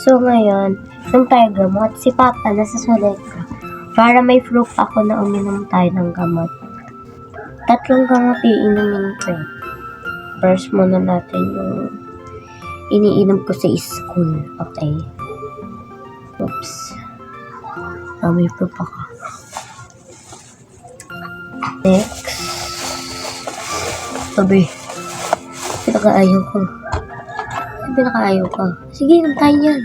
So, ngayon, nung tayo gamot, si Papa nasa Soletra. Para may proof ako na uminom tayo ng gamot. 3 gamot iinumin ko. First muna natin yung iniinom ko sa school. Okay. Oops. May proof ako. Next. Sabi. Pinakaayaw ko. Pinakaayaw ko. Sige, tayo yan.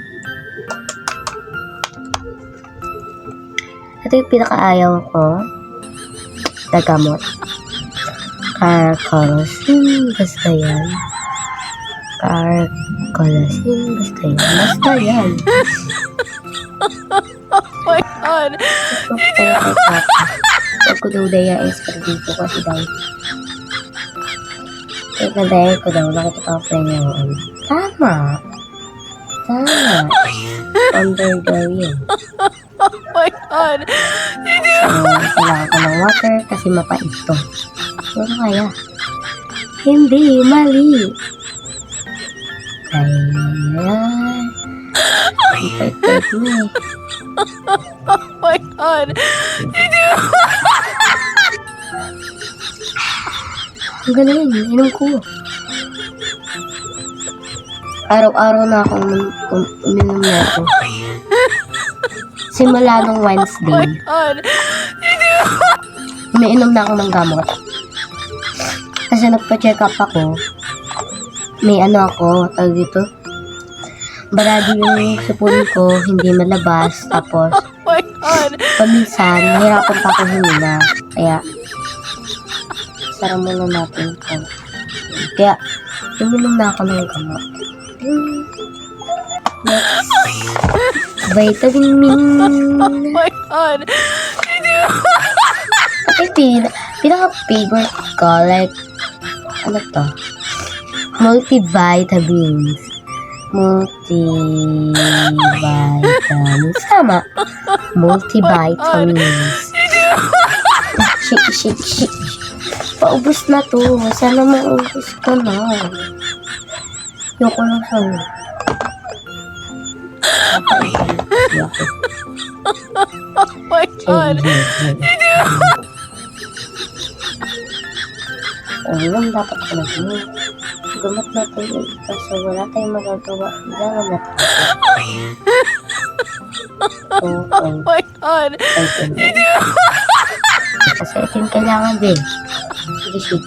Ito yung pinakaayaw ko. Na gamot. Carcolosin. Basta yan. Carcolosin. Basta yan. Basta yan. Oh my God! Ito kaya kay Papa. Huwag ko daw daya dito kasi daw. Kaya nadaya ko daw. Nakita ko pa niya. Tama. Under daw yun. Oh my God! So, kailangan ko ng water kasi mapait to. Ano kaya? Hindi, mali. Ayan. Pait-pait mo eh. Oh my God! Ang galing, inom ko. Araw-araw na akong uminom na ito. Simula nung Wednesday. Oh my God! Umiinom na ako ng gamot. Kasi nagpa-check up ako. May ako, tawag dito. Barado yung supon ko, hindi malabas. Tapos, Oh my God! paminsan, nahirapan pa ako humina. Kaya, sara muna natin ito. Kaya, uminom na ako ng gamot. Next. Vitamin. Oh my God! Okay, pinaka-favorite ko, like, ano to? Multivitamins. Tama. Multivitamins. Shake. Paubos na to. Sana maubos ka na. Yoko lang sana. Oh my God! Lang dapat ko na yun. Gamot natin yun. Kasi wala tayong magagawa. Kailangan natin. Oh my God! Kasi ito yung kailangan din. Sige, shit.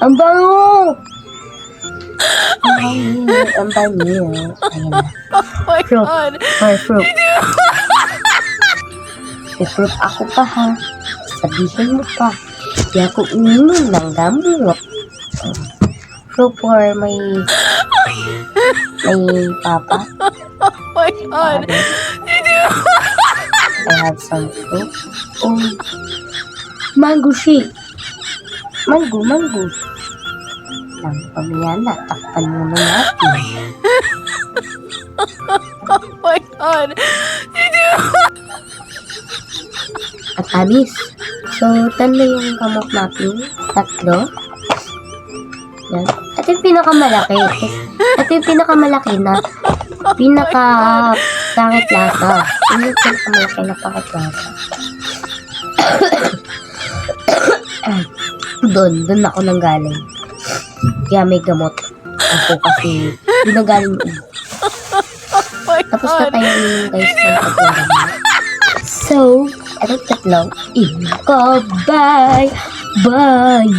Ang bango! Ang bango. Ayan na. Oh my Fruit. God! Or fruit. May fruit ako pa ha. Sabihin mo pa. Di ako uminom ng gamot. Fruit or may papa. Oh my God! I have some fruit. Oh. Mango shake. Mango. Lang pamiyana. Takpan muna natin. Oh my God! At habis. So, tanda yung gamot natin. 3. Yan. At yung pinakamalaki. Ito yung pinakamalaki na pinaka-pangit lasa. Yung pinakamalaki na pangit lasa. Doon ako nang galing. Kaya may gamot. Ako kasi, doon na galing yun. Tapos na tayo yun guys ng 3 gamot. So, ito 3. Bye! Bye!